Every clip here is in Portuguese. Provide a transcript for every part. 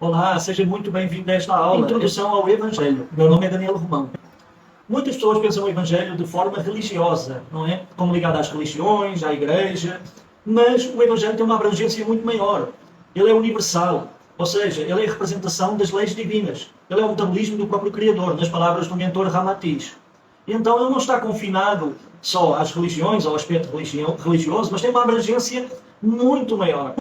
Olá, seja muito bem-vindo a esta aula. Introdução ao Evangelho. Meu nome é Daniel Romão. Muitas pessoas pensam o Evangelho de forma religiosa, não é? Como ligado às religiões, à igreja. Mas o Evangelho tem uma abrangência muito maior. Ele é universal. Ou seja, ele é a representação das leis divinas. Ele é o metabolismo do próprio Criador, nas palavras do mentor Ramatiz. E então ele não está confinado só às religiões, ao aspecto religioso, mas tem uma abrangência muito maior.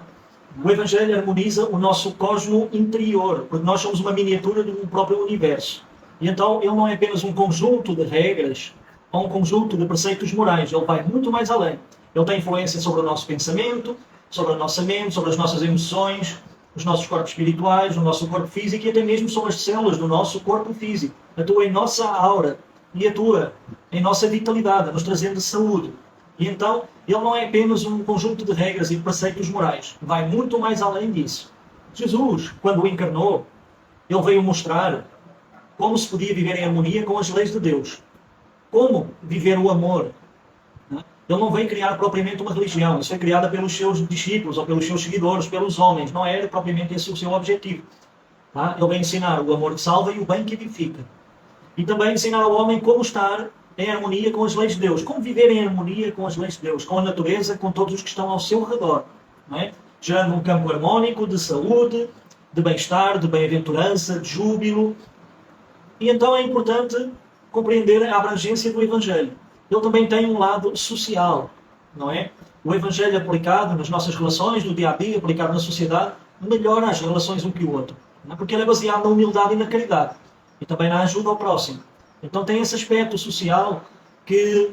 O Evangelho harmoniza o nosso cosmo interior, porque nós somos uma miniatura do próprio universo. E então ele não é apenas um conjunto de regras ou um conjunto de preceitos morais, ele vai muito mais além. Ele tem influência sobre o nosso pensamento, sobre a nossa mente, sobre as nossas emoções, os nossos corpos espirituais, o nosso corpo físico e até mesmo sobre as células do nosso corpo físico. Atua em nossa aura e atua em nossa vitalidade, nos trazendo saúde. E então, ele não é apenas um conjunto de regras e preceitos morais. Vai muito mais além disso. Jesus, quando o encarnou, ele veio mostrar como se podia viver em harmonia com as leis de Deus. Como viver o amor. Ele não veio criar propriamente uma religião. Isso foi criada pelos seus discípulos ou pelos seus seguidores, pelos homens. Não era propriamente esse o seu objetivo. Ele veio ensinar o amor que salva e o bem que edifica. E também ensinar ao homem como estar em harmonia com as leis de Deus. Como viver em harmonia com as leis de Deus, com a natureza, com todos os que estão ao seu redor. Não é? Gerando um campo harmónico de saúde, de bem-estar, de bem-aventurança, de júbilo. E então é importante compreender a abrangência do Evangelho. Ele também tem um lado social, não é? O Evangelho aplicado nas nossas relações, no dia-a-dia, aplicado na sociedade, melhora as relações um com o outro. Não é? Porque ele é baseado na humildade e na caridade. E também na ajuda ao próximo. Então tem esse aspecto social que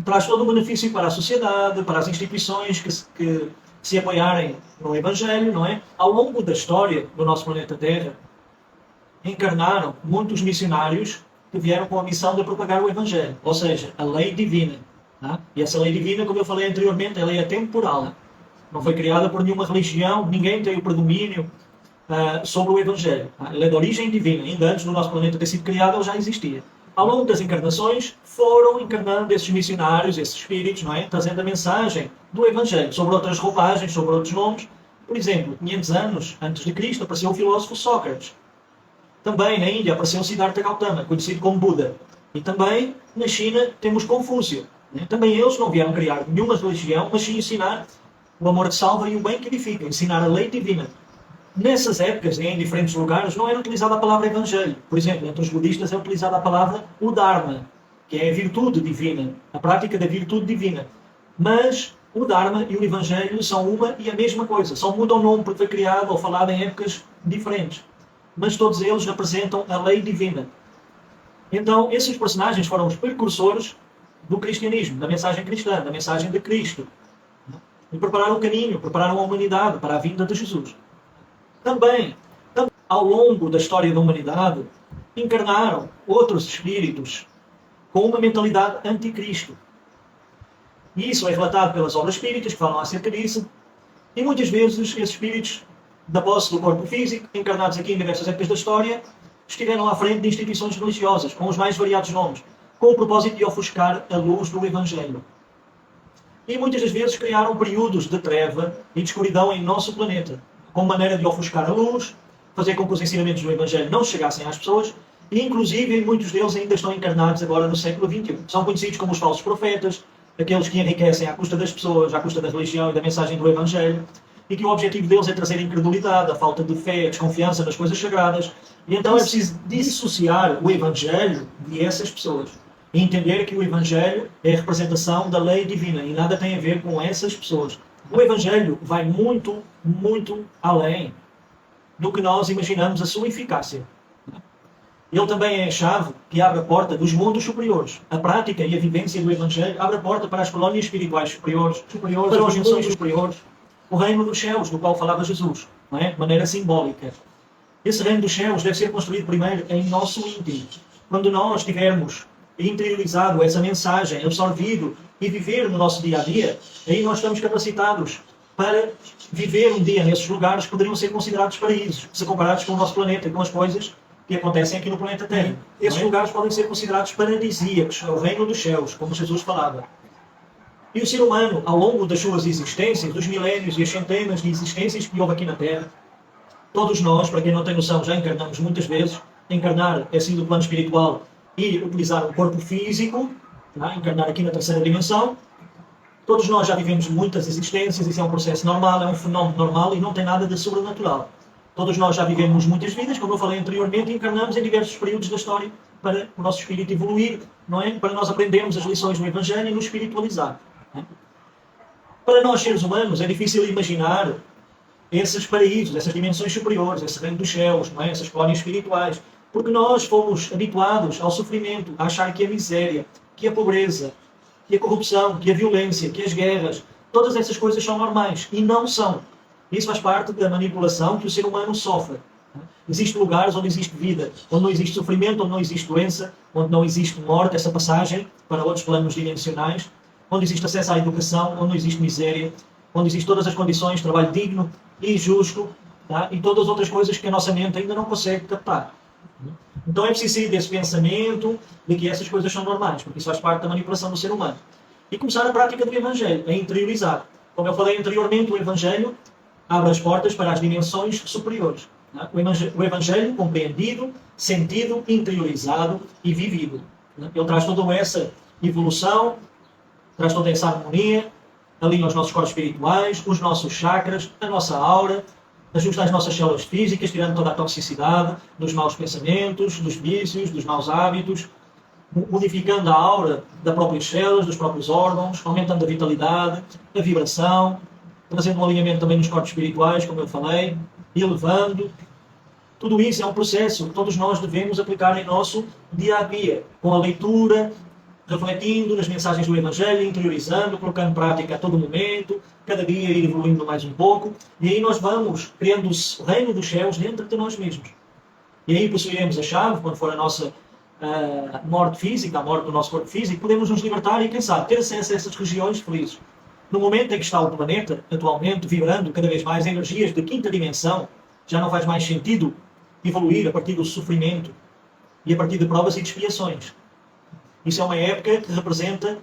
traz todo o benefício para a sociedade, para as instituições que se apoiarem no Evangelho, não é? Ao longo da história do nosso planeta Terra, encarnaram muitos missionários que vieram com a missão de propagar o Evangelho, ou seja, a lei divina. Tá? E essa lei divina, como eu falei anteriormente, ela é atemporal. Não foi criada por nenhuma religião, ninguém tem o predomínio sobre o Evangelho. Ele é de origem divina. Ainda antes do nosso planeta ter sido criado, ele já existia. Ao longo das encarnações, foram encarnando esses missionários, esses espíritos, não é? Trazendo a mensagem do Evangelho, sobre outras roupagens, sobre outros nomes. Por exemplo, 500 anos antes de Cristo, apareceu o filósofo Sócrates. Também na Índia apareceu Siddhartha Gautama, conhecido como Buda. E também na China temos Confúcio. Né? Também eles não vieram criar nenhuma religião, mas sim ensinar o amor que salva e o bem que edifica, ensinar a lei divina. Nessas épocas, em diferentes lugares, não era utilizada a palavra Evangelho. Por exemplo, entre os budistas é utilizada a palavra o Dharma, que é a virtude divina, a prática da virtude divina. Mas o Dharma e o Evangelho são uma e a mesma coisa. Só mudam o nome porque foi criado ou falado em épocas diferentes. Mas todos eles representam a lei divina. Então, esses personagens foram os precursores do cristianismo, da mensagem cristã, da mensagem de Cristo. E prepararam o caminho, prepararam a humanidade para a vinda de Jesus. Também, ao longo da história da humanidade, encarnaram outros espíritos com uma mentalidade anticristo. E isso é relatado pelas obras espíritas, que falam acerca disso. E muitas vezes esses espíritos, da posse do corpo físico, encarnados aqui em diversas épocas da história, estiveram à frente de instituições religiosas, com os mais variados nomes, com o propósito de ofuscar a luz do Evangelho. E muitas das vezes criaram períodos de treva e de escuridão em nosso planeta, com maneira de ofuscar a luz, fazer com que os ensinamentos do Evangelho não chegassem às pessoas, e inclusive muitos deles ainda estão encarnados agora no século XXI. São conhecidos como os falsos profetas, aqueles que enriquecem à custa das pessoas, à custa da religião e da mensagem do Evangelho, e que o objetivo deles é trazer a incredulidade, a falta de fé, a desconfiança nas coisas sagradas. E então é preciso dissociar o Evangelho de essas pessoas. E entender que o Evangelho é a representação da lei divina e nada tem a ver com essas pessoas. O Evangelho vai muito, muito além do que nós imaginamos a sua eficácia. Ele também é a chave que abre a porta dos mundos superiores. A prática e a vivência do Evangelho abre a porta para as colónias espirituais superiores para os mundos superiores. O reino dos céus, do qual falava Jesus, não é? De maneira simbólica. Esse reino dos céus deve ser construído primeiro em nosso íntimo. Quando nós tivermos interiorizado essa mensagem, absorvido e viver no nosso dia-a-dia, aí nós estamos capacitados para viver um dia nesses lugares que poderiam ser considerados paraísos, se comparados com o nosso planeta e com as coisas que acontecem aqui no planeta Terra. Esses lugares podem ser considerados paradisíacos, é o reino dos céus, como Jesus falava. E o ser humano, ao longo das suas existências, dos milénios e as centenas de existências que houve aqui na Terra, Todos nós, para quem não tem noção, já encarnamos muitas vezes. Encarnar é sim do plano espiritual e utilizar um corpo físico, tá? Encarnar aqui na terceira dimensão. Todos nós já vivemos muitas existências, isso é um processo normal, é um fenómeno normal e não tem nada de sobrenatural. Todos nós já vivemos muitas vidas, como eu falei anteriormente, e encarnamos em diversos períodos da história para o nosso espírito evoluir, não é? Para nós aprendermos as lições do Evangelho e nos espiritualizar. Para nós, seres humanos, é difícil imaginar esses paraísos, essas dimensões superiores, esse reino dos céus, não é? Essas colónias espirituais, porque nós fomos habituados ao sofrimento, a achar que a miséria, que a pobreza, que a corrupção, que a violência, que as guerras, todas essas coisas são normais, e não são. Isso faz parte da manipulação que o ser humano sofre. Existem lugares onde existe vida, onde não existe sofrimento, onde não existe doença, onde não existe morte, essa passagem para outros planos dimensionais, onde existe acesso à educação, onde não existe miséria, onde existem todas as condições, trabalho digno e justo, tá? E todas as outras coisas que a nossa mente ainda não consegue captar. Então é preciso sair desse pensamento de que essas coisas são normais, porque isso faz parte da manipulação do ser humano. E começar a prática do Evangelho, a interiorizar. Como eu falei anteriormente, o Evangelho abre as portas para as dimensões superiores. O Evangelho compreendido, sentido, interiorizado e vivido. Ele traz toda essa evolução, traz toda essa harmonia, alinha os nossos corpos espirituais, os nossos chakras, a nossa aura, ajusta as nossas células físicas, tirando toda a toxicidade dos maus pensamentos, dos vícios, dos maus hábitos, modificando a aura das próprias células, dos próprios órgãos, aumentando a vitalidade, a vibração, trazendo um alinhamento também nos corpos espirituais, como eu falei, elevando. Tudo isso é um processo que todos nós devemos aplicar em nosso dia a dia, com a leitura, refletindo nas mensagens do Evangelho, interiorizando, colocando em prática a todo momento, cada dia ir evoluindo mais um pouco, e aí nós vamos criando o reino dos céus dentro de nós mesmos. E aí possuiremos a chave, quando for a nossa morte física, a morte do nosso corpo físico, podemos nos libertar e, quem sabe, ter acesso a essas regiões felizes. No momento em que está o planeta, atualmente, vibrando cada vez mais energias de quinta dimensão, já não faz mais sentido evoluir a partir do sofrimento e a partir de provas e de expiações. Isso é uma época que representa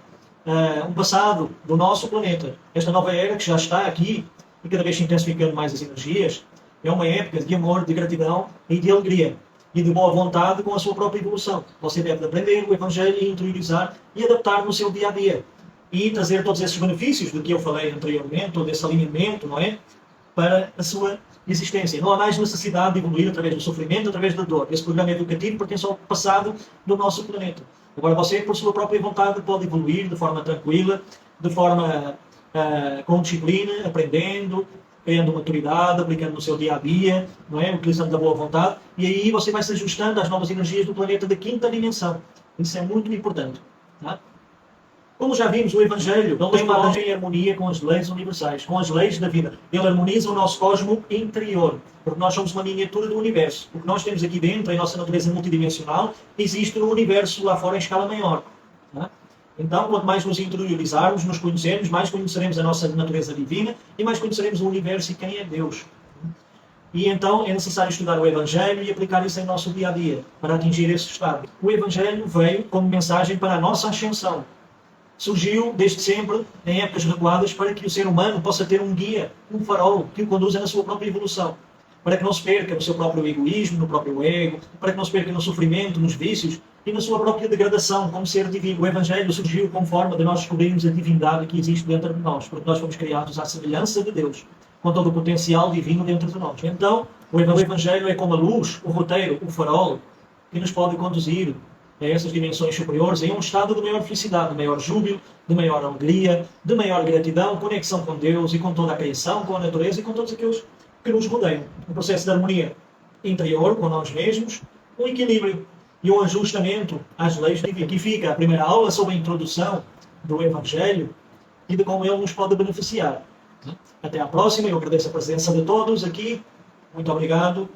um passado do nosso planeta. Esta nova era que já está aqui e cada vez se intensificando mais as energias, é uma época de amor, de gratidão e de alegria e de boa vontade com a sua própria evolução. Você deve aprender o Evangelho e interiorizar e adaptar no seu dia a dia e trazer todos esses benefícios de que eu falei anteriormente, todo esse alinhamento, não é? Para a sua existência. Não há mais necessidade de evoluir através do sofrimento, através da dor. Esse programa educativo pertence ao passado do nosso planeta. Agora você, por sua própria vontade, pode evoluir de forma tranquila, de forma com disciplina, aprendendo, ganhando maturidade, aplicando no seu dia-a-dia, não é? Utilizando da boa vontade, e aí você vai se ajustando às novas energias do planeta da quinta dimensão. Isso é muito importante. Tá? Como já vimos, o Evangelho não tem uma em harmonia com as leis universais, com as leis da vida. Ele harmoniza o nosso cosmo interior, porque nós somos uma miniatura do universo. O que nós temos aqui dentro, em nossa natureza multidimensional, existe no universo lá fora em escala maior. Tá? Então, quanto mais nos interiorizarmos, nos conhecermos, mais conheceremos a nossa natureza divina e mais conheceremos o universo e quem é Deus. E então é necessário estudar o Evangelho e aplicar isso em nosso dia-a-dia, para atingir esse estado. O Evangelho veio como mensagem para a nossa ascensão. Surgiu desde sempre, em épocas recuadas, para que o ser humano possa ter um guia, um farol, que o conduza na sua própria evolução. Para que não se perca no seu próprio egoísmo, no próprio ego, para que não se perca no sofrimento, nos vícios e na sua própria degradação como ser divino. O Evangelho surgiu como forma de nós descobrirmos a divindade que existe dentro de nós, porque nós fomos criados à semelhança de Deus, com todo o potencial divino dentro de nós. Então, o Evangelho é como a luz, o roteiro, o farol, que nos pode conduzir a essas dimensões superiores, em um estado de maior felicidade, de maior júbilo, de maior alegria, de maior gratidão, conexão com Deus e com toda a criação, com a natureza e com todos aqueles que nos rodeiam. Um processo de harmonia interior com nós mesmos, um equilíbrio e um ajustamento às leis divinas. Aqui fica a primeira aula sobre a introdução do Evangelho e de como ele nos pode beneficiar. Até à próxima, eu agradeço a presença de todos aqui. Muito obrigado.